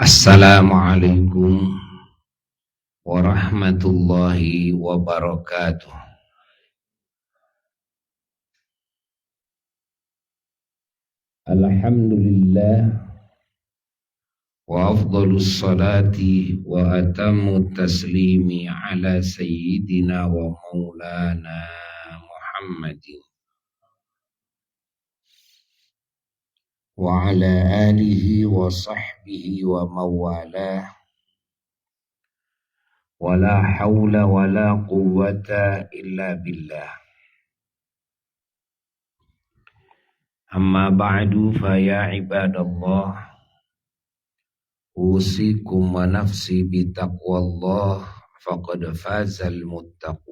Assalamualaikum warahmatullahi wabarakatuh. Alhamdulillah wa afdhalus salati wa atammut taslimi ala sayyidina wa maulana Muhammadin wa ala alihi wa sahbihi wa mawalah. Wala hawla wala quwwata illa billah. Amma ba'du fa ya ibadallah, usikum wa nafsi bitaqwallah faqad fazal muttaqun.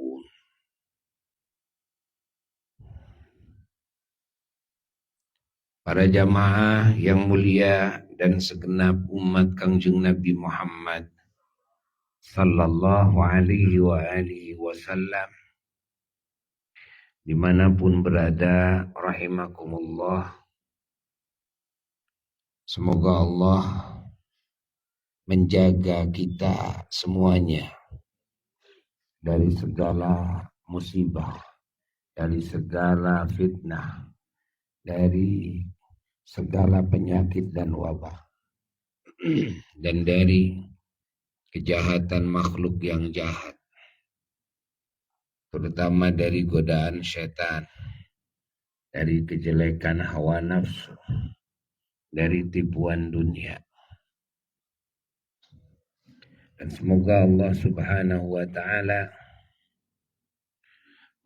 Para jamaah yang mulia dan segenap umat Kangjeng Nabi Muhammad sallallahu alaihi wa alihi wasallam, dimanapun berada, rahimakumullah. Semoga Allah menjaga kita semuanya dari segala musibah, dari segala fitnah, dari segala penyakit dan wabah, dan dari kejahatan makhluk yang jahat, terutama dari godaan syaitan, dari kejelekan hawa nafsu, dari tipuan dunia. Dan semoga Allah subhanahu wa ta'ala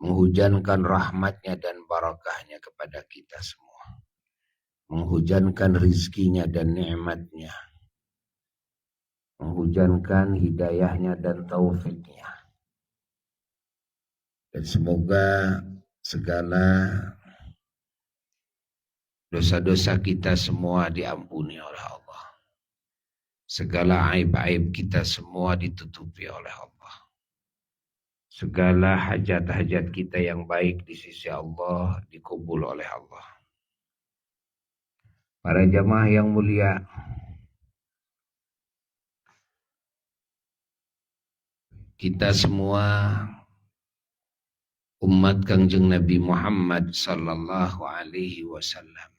menghujankan rahmatnya dan barakahnya kepada kita semua, menghujankan rizkinya dan nikmatnya, menghujankan hidayahnya dan taufiknya. Dan semoga segala dosa-dosa kita semua diampuni oleh Allah, segala aib-aib kita semua ditutupi oleh Allah, segala hajat-hajat kita yang baik di sisi Allah dikabul oleh Allah. Para jamaah yang mulia, kita semua umat Kangjeng Nabi Muhammad sallallahu alaihi wasallam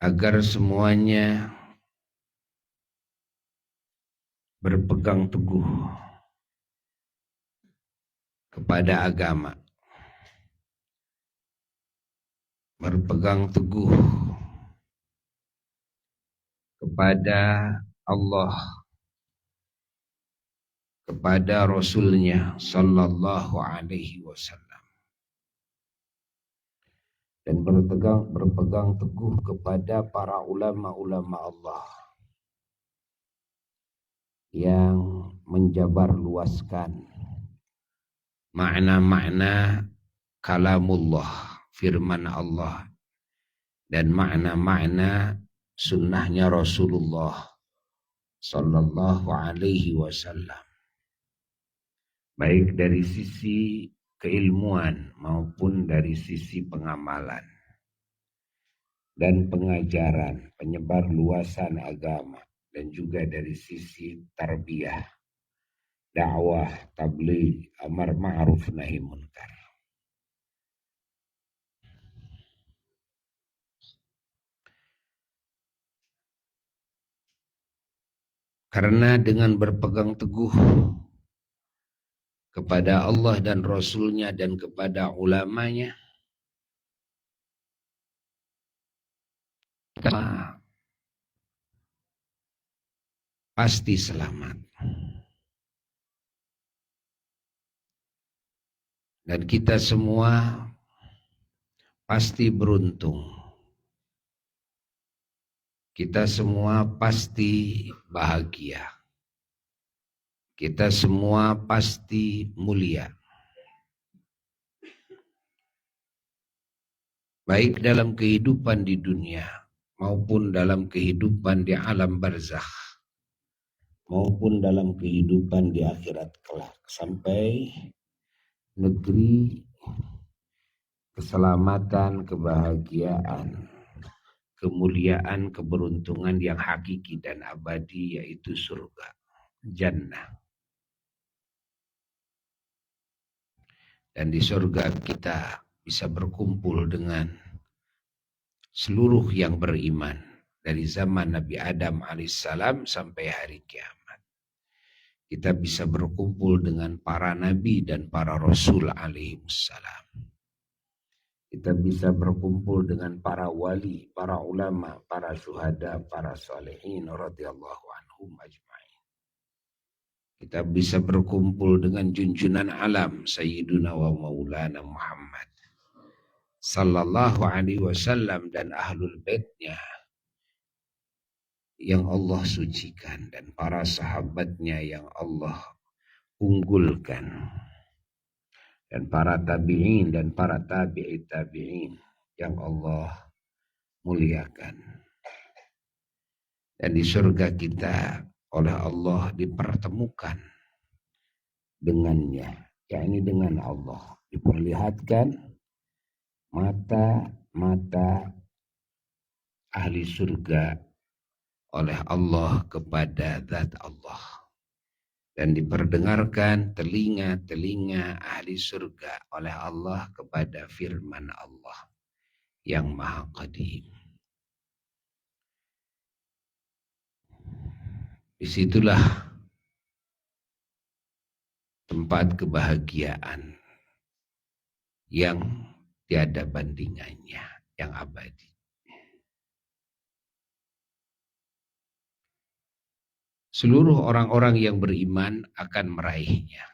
agar semuanya berpegang teguh kepada agama, berpegang teguh kepada Allah, kepada Rasulnya sallallahu alaihi wasallam, dan berpegang teguh kepada para ulama-ulama Allah yang menjabar luaskan makna-makna kalamullah, firman Allah, dan makna-makna sunnahnya Rasulullah sallallahu alaihi wasallam, baik dari sisi keilmuan maupun dari sisi pengamalan dan pengajaran, penyebar luasan agama, dan juga dari sisi tarbiyah, dakwah, tabligh, amar ma'ruf nahi munkar. Karena dengan berpegang teguh kepada Allah dan Rasulnya dan kepada ulamanya, kita pasti selamat. Dan kita semua pasti beruntung. Kita semua pasti bahagia. Kita semua pasti mulia. Baik dalam kehidupan di dunia maupun dalam kehidupan di alam barzakh, maupun dalam kehidupan di akhirat kelak, sampai negeri keselamatan, kebahagiaan, kemuliaan, keberuntungan yang hakiki dan abadi, yaitu surga, jannah. Dan di surga kita bisa berkumpul dengan seluruh yang beriman dari zaman Nabi Adam alaihissalam sampai hari kiamat. Kita bisa berkumpul dengan para nabi dan para rasul alaihissalam. Kita bisa berkumpul dengan para wali, para ulama, para syuhada, para salihin radhiyallahu anhum ajma'in. Kita bisa berkumpul dengan junjunan alam Sayyiduna wa Maulana Muhammad sallallahu alaihi wasallam dan ahlul baitnya yang Allah sucikan dan para sahabatnya yang Allah unggulkan dan para tabi'in dan para tabi'i tabi'in yang Allah muliakan. Dan di surga kita oleh Allah dipertemukan dengannya, yakni dengan Allah, diperlihatkan mata-mata ahli surga oleh Allah kepada zat Allah, dan diperdengarkan telinga-telinga ahli surga oleh Allah kepada firman Allah yang maha qadim. Disitulah tempat kebahagiaan yang tiada bandingannya, yang abadi. Seluruh orang-orang yang beriman akan meraihnya.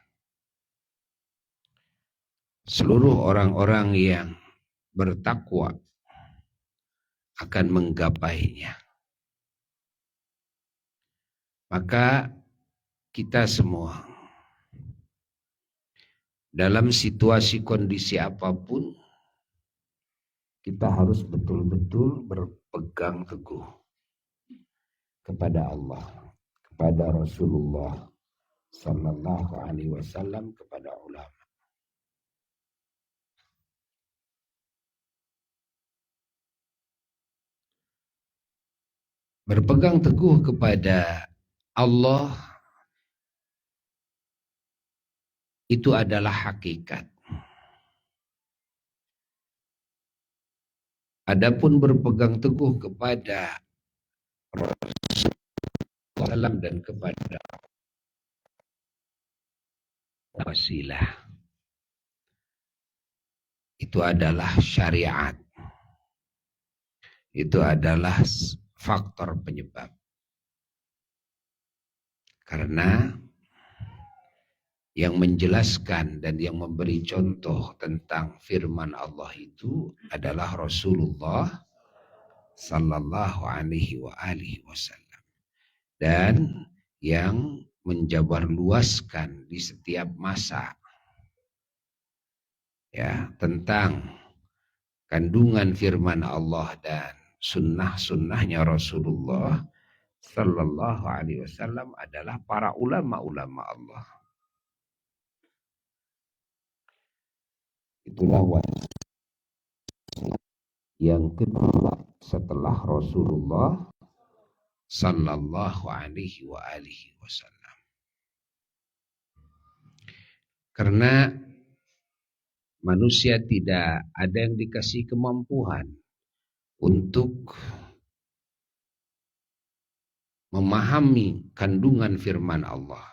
Seluruh orang-orang yang bertakwa akan menggapainya. Maka kita semua dalam situasi kondisi apapun, kita harus betul-betul berpegang teguh kepada Allah, kepada Rasulullah sallallahu alaihi wasallam, kepada ulama. Berpegang teguh kepada Allah itu adalah hakikat. Adapun berpegang teguh kepada Rasulullah dan kepada wasilah, itu adalah syariat. Itu adalah faktor penyebab. Karena yang menjelaskan dan yang memberi contoh tentang firman Allah itu adalah Rasulullah sallallahu alaihi wasallam. Dan yang menjabarluaskan di setiap masa ya tentang kandungan firman Allah dan sunnah-sunnahnya Rasulullah sallallahu alaihi wasallam adalah para ulama-ulama Allah. Itulah yang kedua setelah Rasulullah sallallahu alaihi wasallam. Karena manusia tidak ada yang dikasih kemampuan untuk memahami kandungan firman Allah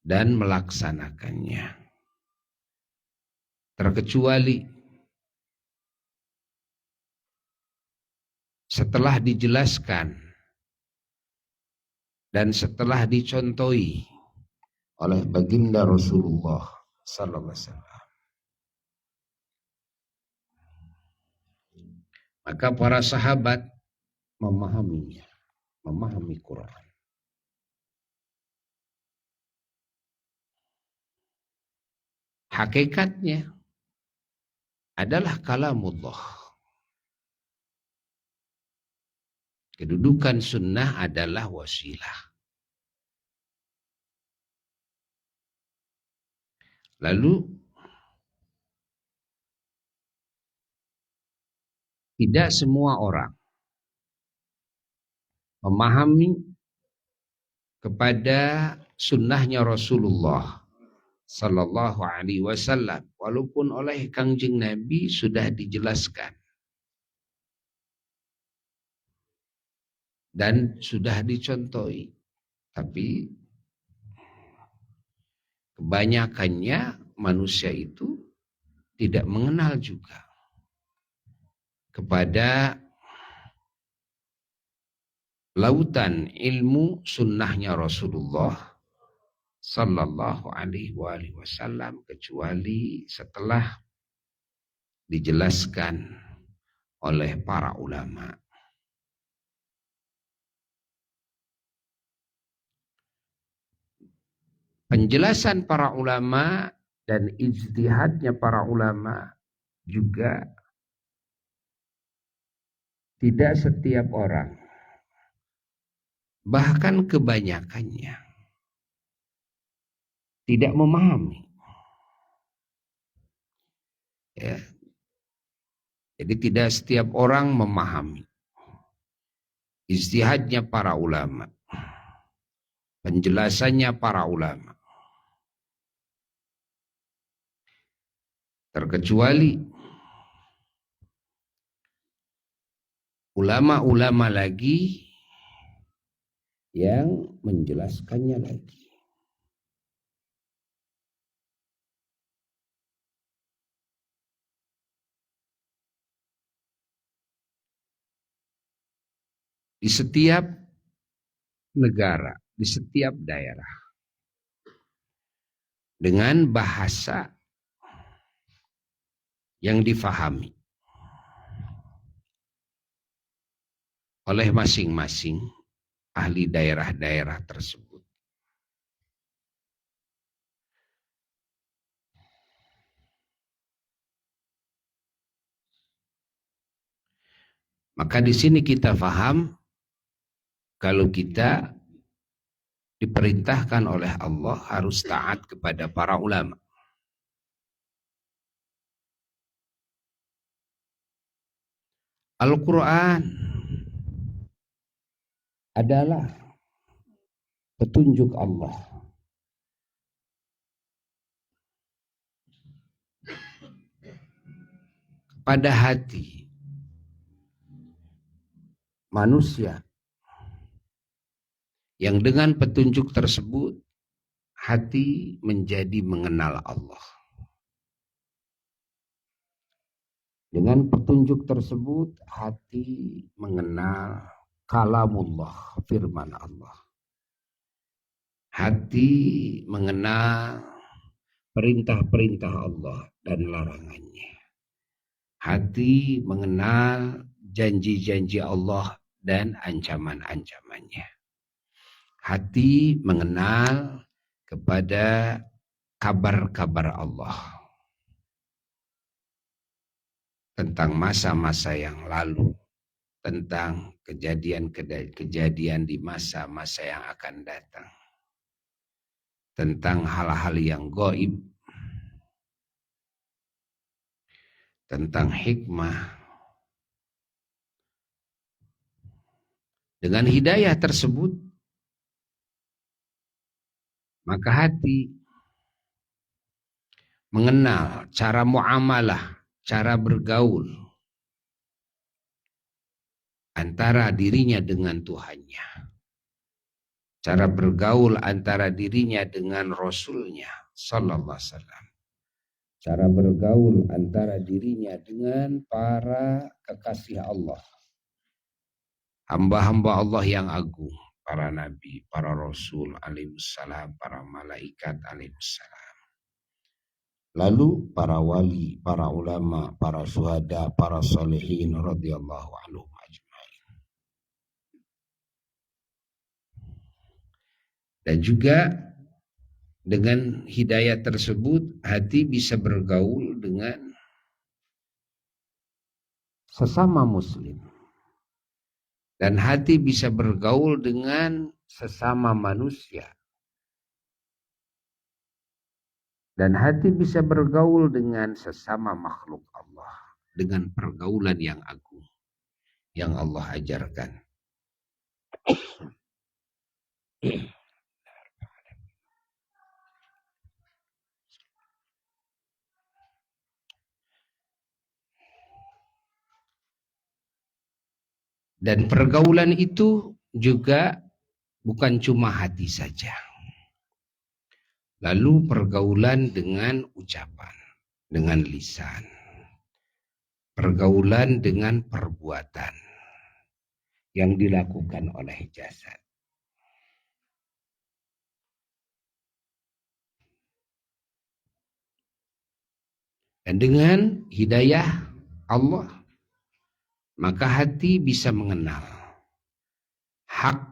dan melaksanakannya, terkecuali setelah dijelaskan dan setelah dicontohi oleh baginda Rasulullah sallallahu alaihi wasallam. Maka para sahabat memahaminya, memahami Quran. Hakikatnya adalah kalamullah. Kedudukan sunnah adalah wasilah. Lalu Tidak semua orang memahami kepada sunnahnya Rasulullah Sallallahu Alaihi Wasallam, walaupun oleh Kangjeng Nabi sudah dijelaskan dan sudah dicontohi, tapi kebanyakannya manusia itu tidak mengenal juga kepada lautan ilmu sunnahnya Rasulullah Sallallahu Alaihi Wasallam, kecuali setelah dijelaskan oleh para ulama. Penjelasan para ulama dan ijtihadnya para ulama juga tidak setiap orang, bahkan kebanyakannya, tidak memahami. Ya. Jadi tidak setiap orang memahami ijtihadnya para ulama, penjelasannya para ulama. Terkecuali ulama-ulama lagi yang menjelaskannya lagi. Di setiap negara, di setiap daerah, dengan bahasa yang difahami oleh masing-masing ahli daerah-daerah tersebut. Maka di sini kita faham kalau kita diperintahkan oleh Allah harus taat kepada para ulama. Al-Quran adalah petunjuk Allah. Pada hati manusia yang dengan petunjuk tersebut hati menjadi mengenal Allah. Dengan petunjuk tersebut hati mengenal kalamullah, firman Allah. Hati mengenal perintah-perintah Allah dan larangannya. Hati mengenal janji-janji Allah dan ancaman-ancamannya. Hati mengenal kepada kabar-kabar Allah tentang masa-masa yang lalu, tentang kejadian-kejadian di masa-masa yang akan datang, tentang hal-hal yang gaib, tentang hikmah. Dengan hidayah tersebut, maka hati mengenal cara muamalah, cara bergaul antara dirinya dengan Tuhannya. Cara bergaul antara dirinya dengan Rasulnya Sallallahu Alaihi Wasallam. Cara bergaul antara dirinya dengan para kekasih Allah. Hamba-hamba Allah yang agung. Para nabi, para rasul alaihissalam, para malaikat alaihissalam. Lalu para wali, para ulama, para syuhada, para salihin radhiyallahu anhum ajmain. Dan juga dengan hidayah tersebut hati bisa bergaul dengan sesama muslim. Dan hati bisa bergaul dengan sesama manusia. Dan hati bisa bergaul dengan sesama makhluk Allah. Dengan pergaulan yang agung. yang Allah ajarkan. Dan pergaulan itu juga bukan cuma hati saja. Lalu pergaulan dengan ucapan, dengan lisan. Pergaulan dengan perbuatan yang dilakukan oleh jasad. Dan dengan hidayah Allah, maka hati bisa mengenal hak,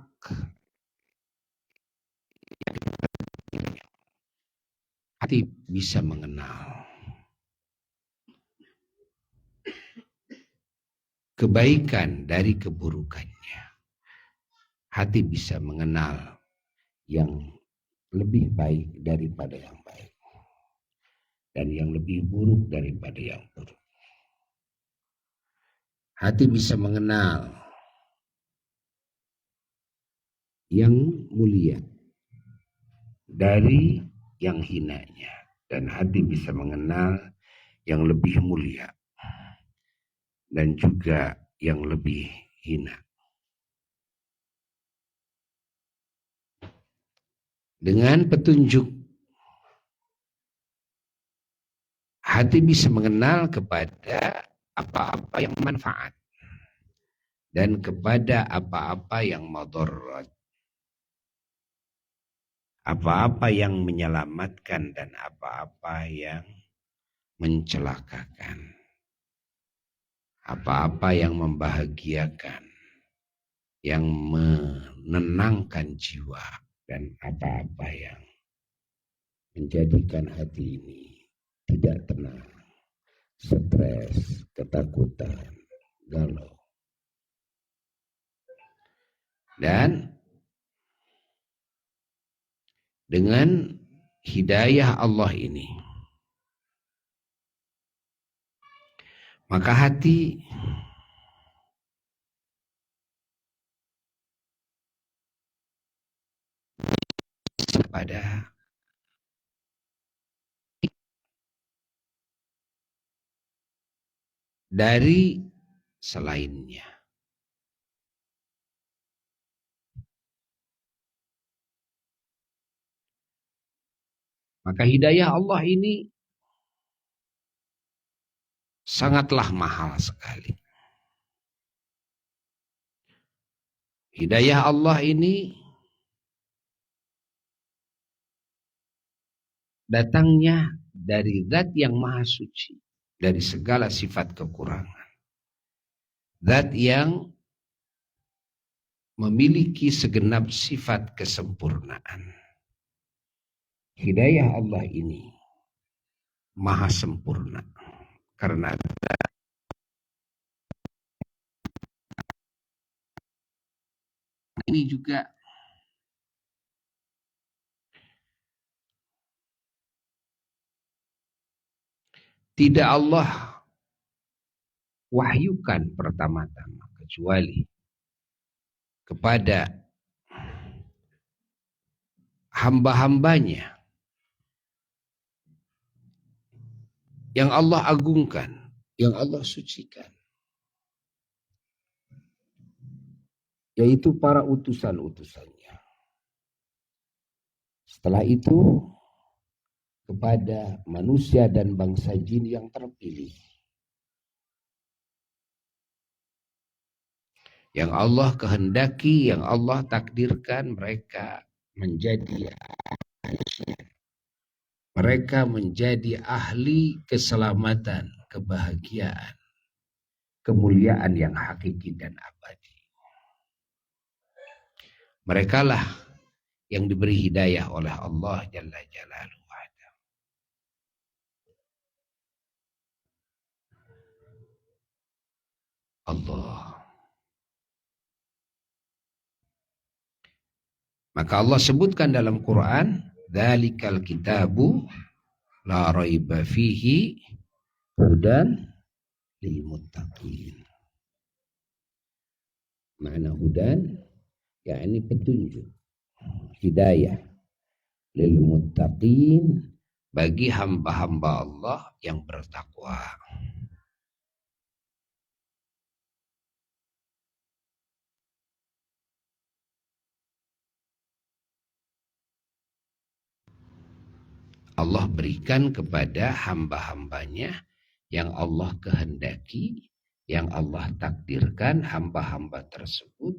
hati bisa mengenal kebaikan dari keburukannya. Hati bisa mengenal yang lebih baik daripada yang baik. Dan yang lebih buruk daripada yang buruk. Hati bisa mengenal yang mulia dari yang hinanya. Dan hati bisa mengenal yang lebih mulia dan juga yang lebih hina. Dengan petunjuk, hati bisa mengenal kepada apa-apa yang manfaat dan kepada apa-apa yang madarat. Apa-apa yang menyelamatkan dan apa-apa yang mencelakakan. Apa-apa yang membahagiakan, yang menenangkan jiwa, dan apa-apa yang menjadikan hati ini tidak tenang, stres, ketakutan, galau. Dan dengan hidayah Allah ini, maka hati pada dari selainnya. Maka hidayah Allah ini sangatlah mahal sekali. Hidayah Allah ini datangnya dari zat yang maha suci, dari segala sifat kekurangan. Zat yang memiliki segenap sifat kesempurnaan. Hidayah Allah ini maha sempurna. Karena ini juga tidak Allah wahyukan pertama-tama kecuali kepada hamba-hambanya yang Allah agungkan, yang Allah sucikan, yaitu para utusan-utusannya. Setelah itu kepada manusia dan bangsa jin yang terpilih, yang Allah kehendaki, yang Allah takdirkan mereka menjadi ahli keselamatan, kebahagiaan, kemuliaan yang hakiki dan abadi. Merekalah yang diberi hidayah oleh Allah Jalla Jalaluhu. Allah. Maka Allah sebutkan dalam Quran, "Dzalikal kitabu la raiba fihi hudan lil muttaqin." Makna hudan yakni petunjuk, hidayah lil muttaqin, bagi hamba-hamba Allah yang bertakwa. Allah berikan kepada hamba-hambanya yang Allah kehendaki, yang Allah takdirkan hamba-hamba tersebut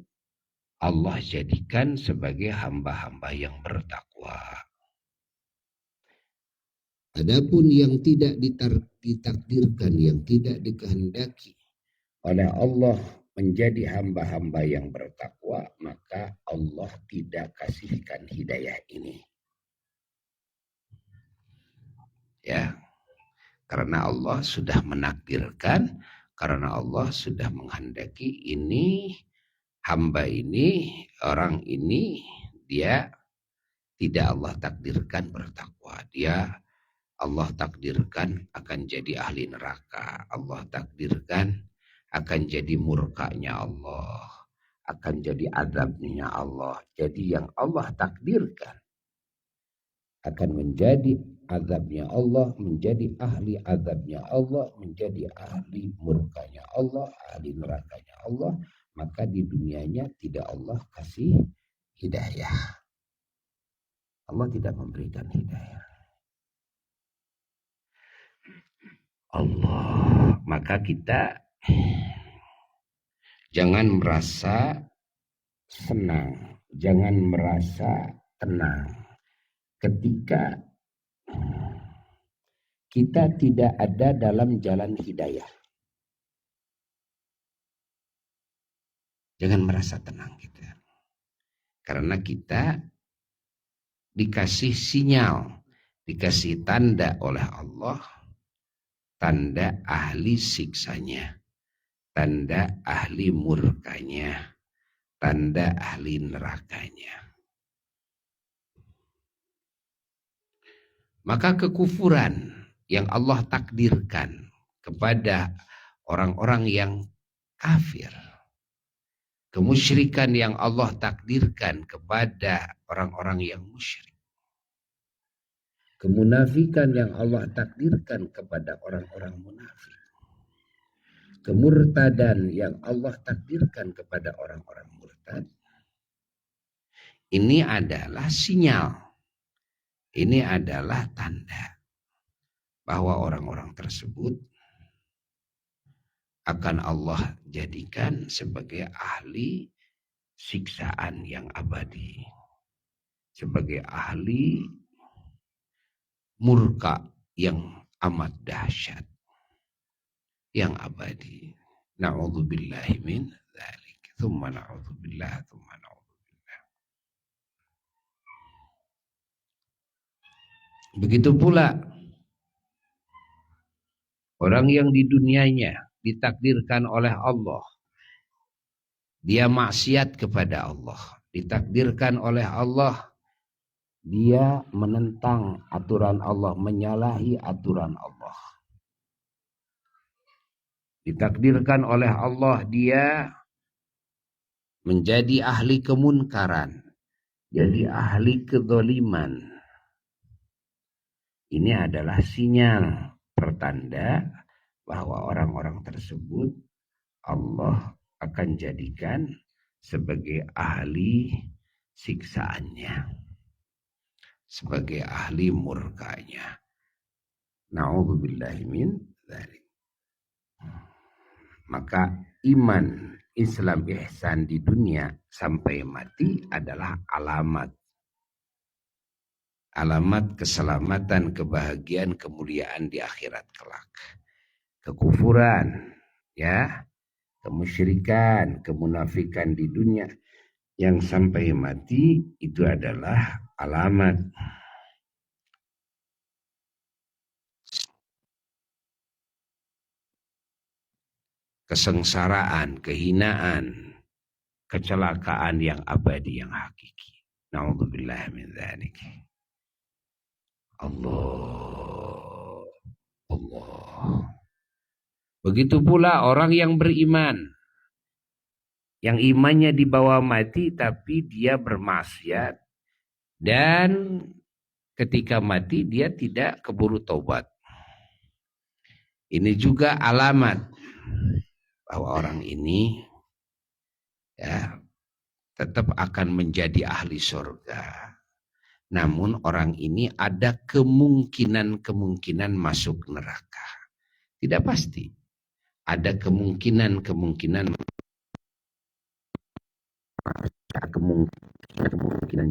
Allah jadikan sebagai hamba-hamba yang bertakwa. Adapun yang tidak ditakdirkan, yang tidak dikehendaki oleh Allah menjadi hamba-hamba yang bertakwa, maka Allah tidak kasihkan hidayah ini. Ya, karena Allah sudah menakdirkan, karena Allah sudah menghendaki ini hamba ini, orang ini dia tidak Allah takdirkan bertakwa. Dia Allah takdirkan akan jadi ahli neraka. Allah takdirkan akan jadi murkanya Allah, akan jadi azabnya Allah. Jadi yang Allah takdirkan akan menjadi azabnya Allah, menjadi ahli azabnya Allah, menjadi ahli murkanya Allah, ahli nerakanya Allah, maka di dunianya tidak Allah kasih hidayah. Allah tidak memberikan hidayah. Allah, maka kita jangan merasa senang, jangan merasa tenang ketika kita tidak ada dalam jalan hidayah. Jangan merasa tenang kita. Karena kita dikasih sinyal, dikasih tanda oleh Allah, tanda ahli siksanya, tanda ahli murkanya, tanda ahli nerakanya. Maka kekufuran yang Allah takdirkan kepada orang-orang yang kafir, kemusyrikan yang Allah takdirkan kepada orang-orang yang musyrik, kemunafikan yang Allah takdirkan kepada orang-orang munafik, kemurtadan yang Allah takdirkan kepada orang-orang murtad, ini adalah sinyal, ini adalah tanda bahwa orang-orang tersebut akan Allah jadikan sebagai ahli siksaan yang abadi, sebagai ahli murka yang amat dahsyat, yang abadi. Na'udzubillahi min dzalik. Tsumma na'udzubillah, tsumma na'udzubillah. Begitu pula orang yang di dunianya ditakdirkan oleh Allah, dia maksiat kepada Allah, ditakdirkan oleh Allah dia menentang aturan Allah, menyalahi aturan Allah. Ditakdirkan oleh Allah dia menjadi ahli kemunkaran, jadi ahli kezaliman. Ini adalah sinyal pertanda bahwa orang-orang tersebut Allah akan jadikan sebagai ahli siksaannya, sebagai ahli murkanya. Na'udzubillahi min dzalik. Maka iman, Islam, ihsan di dunia sampai mati adalah alamat keselamatan, kebahagiaan, kemuliaan di akhirat kelak. Kekufuran, ya, kemusyrikan, kemunafikan di dunia yang sampai mati itu adalah alamat kesengsaraan, kehinaan, kecelakaan yang abadi, yang hakiki. Na'udzubillah min dzalik. Allah. Begitu pula orang yang beriman. yang imannya di bawah mati tapi dia bermaksiat, dan ketika mati dia tidak keburu taubat. Ini juga alamat bahwa orang ini ya tetap akan menjadi ahli surga. Namun orang ini ada kemungkinan masuk neraka. Tidak pasti. Ada kemungkinan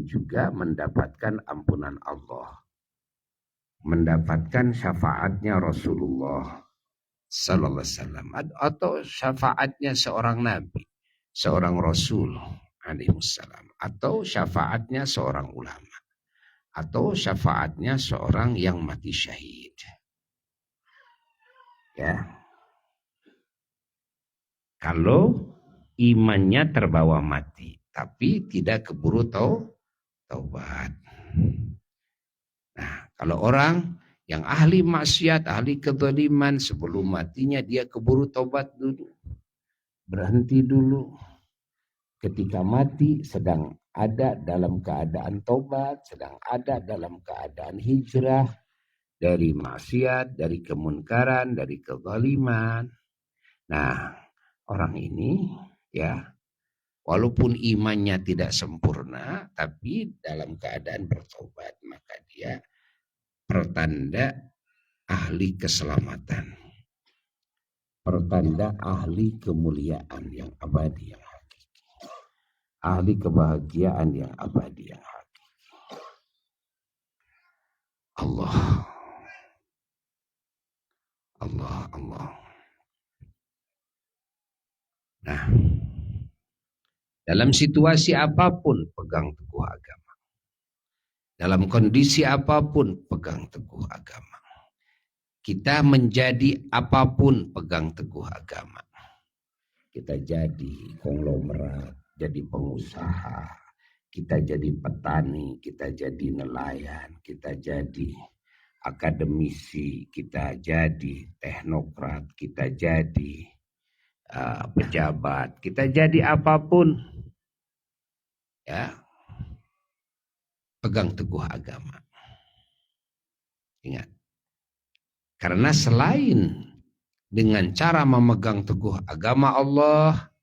juga mendapatkan ampunan Allah. Mendapatkan syafaatnya Rasulullah sallallahu alaihi wasallam, atau syafaatnya seorang nabi, seorang rasul alaihi wasallam, atau syafaatnya seorang ulama, atau syafaatnya seorang yang mati syahid. Ya. Kalau imannya terbawa mati tapi tidak keburu taubat. Nah, kalau orang yang ahli maksiat, ahli kezaliman, sebelum matinya dia keburu taubat dulu. Berhenti dulu. Ketika mati sedang ada dalam keadaan taubat, sedang ada dalam keadaan hijrah dari maksiat, dari kemunkaran, dari kezaliman. Nah, orang ini ya, walaupun imannya tidak sempurna, tapi dalam keadaan bertobat, maka dia pertanda ahli keselamatan, pertanda ahli kemuliaan yang abadi, yang hakiki, ahli kebahagiaan yang abadi, yang hakiki. Allah, Allah, Allah. Nah, dalam situasi apapun pegang teguh agama. Dalam kondisi apapun pegang teguh agama. Kita menjadi apapun pegang teguh agama. Kita jadi konglomerat, jadi pengusaha, kita jadi petani, kita jadi nelayan, kita jadi akademisi, kita jadi teknokrat, kita jadi pejabat, kita jadi apapun, ya, pegang teguh agama. Ingat, karena selain dengan cara memegang teguh agama Allah,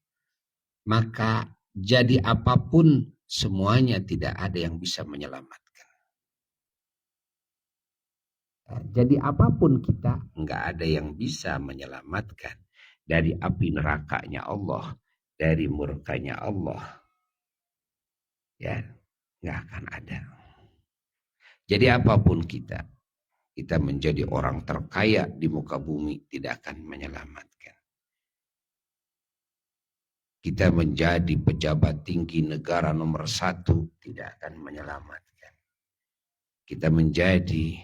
maka jadi apapun semuanya tidak ada yang bisa menyelamatkan. Jadi apapun kita, nggak ada yang bisa menyelamatkan dari api nerakanya Allah, dari murkanya Allah. Ya, nggak akan ada. Jadi apapun kita menjadi orang terkaya di muka bumi, tidak akan menyelamatkan. Kita menjadi pejabat tinggi negara nomor 1, tidak akan menyelamatkan. Kita menjadi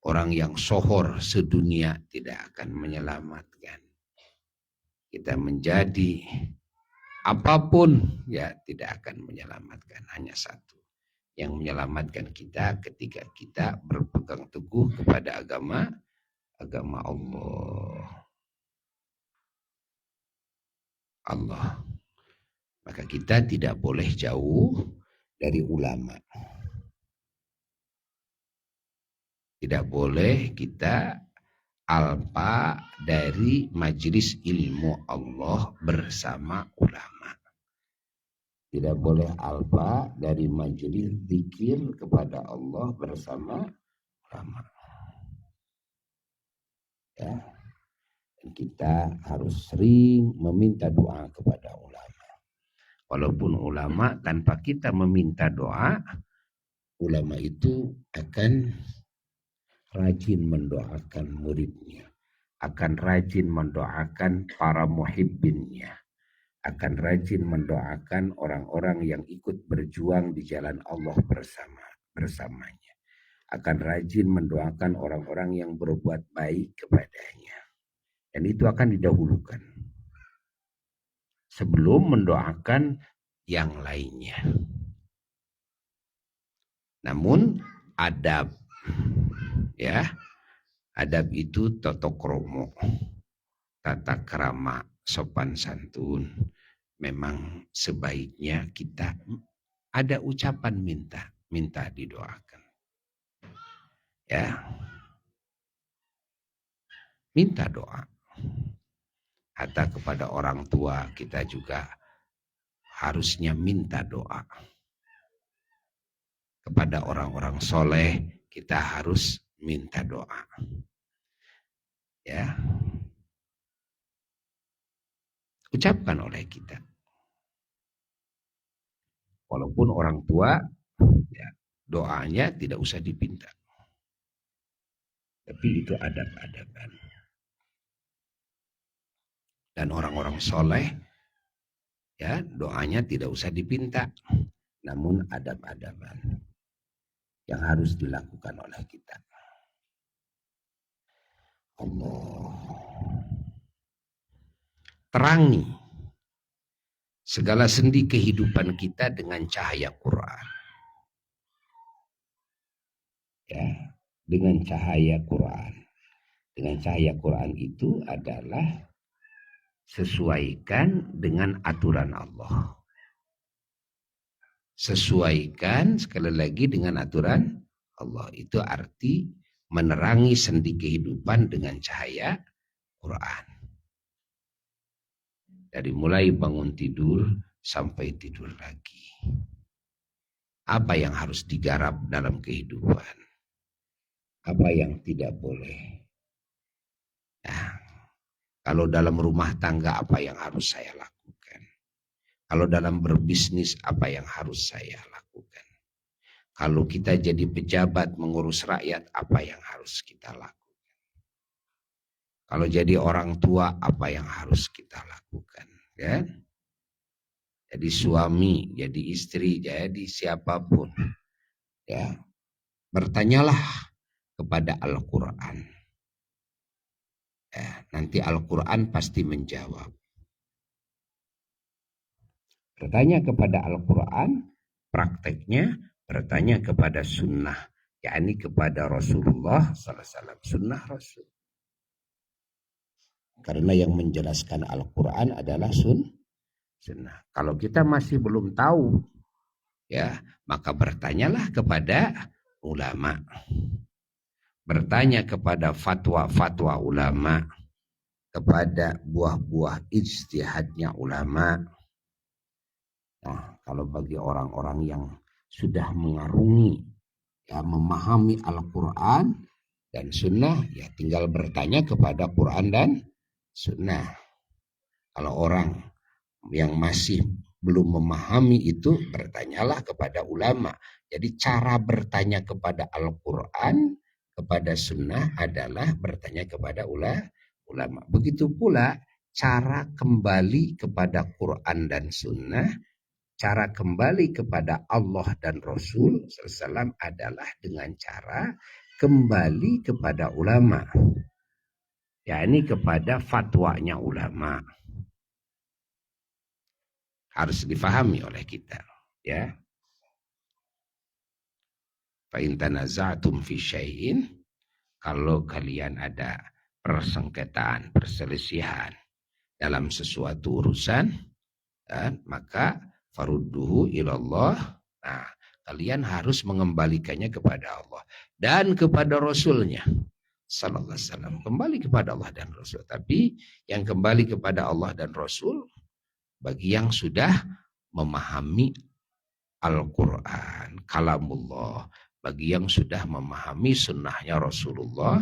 orang yang sohor sedunia, tidak akan menyelamatkan. Kita menjadi apapun, ya tidak akan menyelamatkan. Hanya satu yang menyelamatkan kita ketika kita berpegang teguh kepada agama Allah. Allah. Maka kita tidak boleh jauh dari ulama. Tidak boleh kita alpa dari majelis ilmu Allah bersama ulama. Tidak boleh alpa dari majelis zikir kepada Allah bersama ulama. Ya. Dan kita harus sering meminta doa kepada ulama. Walaupun ulama tanpa kita meminta doa, ulama itu akan rajin mendoakan muridnya, akan rajin mendoakan para muhibbinnya, akan rajin mendoakan orang-orang yang ikut berjuang di jalan Allah bersamanya, akan rajin mendoakan orang-orang yang berbuat baik kepadanya. Dan itu akan didahulukan sebelum mendoakan yang lainnya. Namun adab, ya, adab itu tata krama, tata krama, sopan santun, memang sebaiknya kita ada ucapan minta didoakan. Ya. Minta doa. Hatta kepada orang tua kita juga harusnya minta doa. Kepada orang-orang soleh kita harus minta doa. Ya. Ucapkan oleh kita. Walaupun orang tua ya, doanya tidak usah dipinta. Tapi itu adab-adaban. Dan orang-orang soleh ya doanya tidak usah dipinta. Namun adab-adaban yang harus dilakukan oleh kita. Allah. Terangi segala sendi kehidupan kita dengan cahaya Quran. Ya, dengan cahaya Quran. Dengan cahaya Quran itu adalah sesuaikan dengan aturan Allah. Sesuaikan sekali lagi dengan aturan Allah. Itu arti menerangi sendi kehidupan dengan cahaya Quran. Dari mulai bangun tidur sampai tidur lagi. Apa yang harus digarap dalam kehidupan? Apa yang tidak boleh? Nah, kalau dalam rumah tangga apa yang harus saya lakukan? Kalau dalam berbisnis apa yang harus saya lakukan? Kalau kita jadi pejabat mengurus rakyat apa yang harus kita lakukan? Kalau jadi orang tua apa yang harus kita lakukan? Ya? Jadi suami, jadi istri, jadi siapapun. Ya, bertanyalah kepada Al-Quran. Ya, nanti Al-Quran pasti menjawab. Bertanya kepada Al-Quran, prakteknya bertanya kepada sunnah, yakni kepada Rasulullah SAW, sunnah Rasul. Karena yang menjelaskan Al-Quran adalah sunnah. Kalau kita masih belum tahu, ya, maka bertanyalah kepada ulama. Bertanya kepada fatwa-fatwa ulama, kepada buah-buah ijtihadnya ulama. Nah, kalau bagi orang-orang yang sudah mengarungi, ya, memahami Al-Quran dan sunnah, ya tinggal bertanya kepada Quran dan sunnah. Kalau orang yang masih belum memahami itu, bertanyalah kepada ulama. Jadi cara bertanya kepada Al-Quran, kepada sunnah adalah bertanya kepada ulama. Begitu pula cara kembali kepada Quran dan sunnah, cara kembali kepada Allah dan Rasul SAW adalah dengan cara kembali kepada ulama. yakni kepada fatwanya ulama. Harus difahami oleh kita, ya. Fa in tanaza'tum fi syai'in, kalau kalian ada persengketaan, perselisihan dalam sesuatu urusan, maka farudduhu ilallah. Nah, kalian harus mengembalikannya kepada Allah dan kepada Rasulnya sallallahu alaihi wasallam. Kembali kepada Allah dan Rasul. Tapi yang kembali kepada Allah dan Rasul bagi yang sudah memahami Al-Quran, kalamullah, bagi yang sudah memahami sunnahnya Rasulullah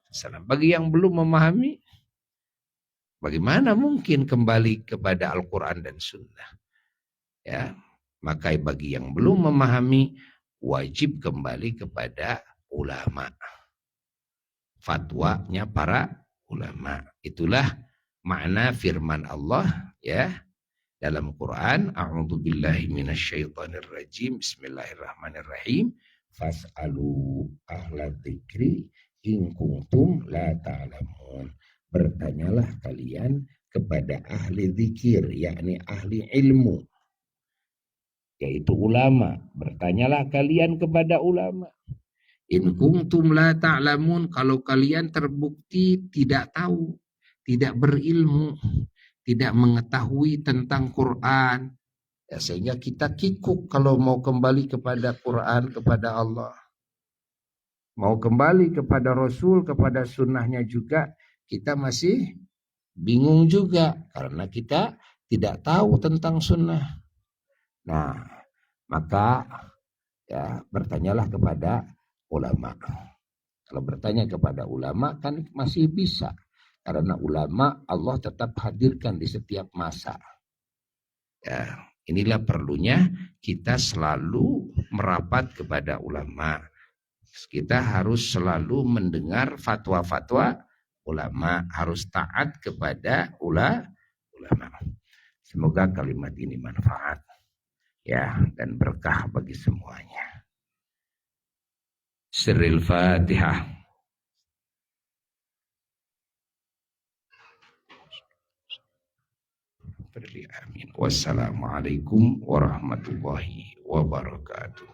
SAW. Bagi yang belum memahami, bagaimana mungkin kembali kepada Al-Quran dan sunnah? Ya, maka bagi yang belum memahami, wajib kembali kepada ulama. Fatwanya para ulama. Itulah makna firman Allah, ya, dalam Quran, a'udzubillahi minasyaitonir rajim, bismillahirrahmanirrahim, fas'alu ahla dzikri in kuntum la ta'lamun. Bertanyalah kalian kepada ahli zikir, yakni ahli ilmu, yaitu ulama. Bertanyalah kalian kepada ulama. In kuntum la ta'lamun, kalau kalian terbukti tidak tahu, tidak berilmu. tidak mengetahui tentang Quran. Ya, sehingga kita kikuk kalau mau kembali kepada Quran, kepada Allah. Mau kembali kepada Rasul, kepada sunnahnya juga, kita masih bingung juga. Karena kita tidak tahu tentang sunnah. Nah, maka ya bertanyalah kepada ulama. Kalau bertanya kepada ulama kan masih bisa. Karena ulama Allah tetap hadirkan di setiap masa. Ya, inilah perlunya kita selalu merapat kepada ulama. Kita harus selalu mendengar fatwa-fatwa ulama, harus taat kepada ulama. Semoga kalimat ini manfaat ya dan berkah bagi semuanya. Sirril Fatihah. Amin. Wassalamualaikum warahmatullahi wabarakatuh.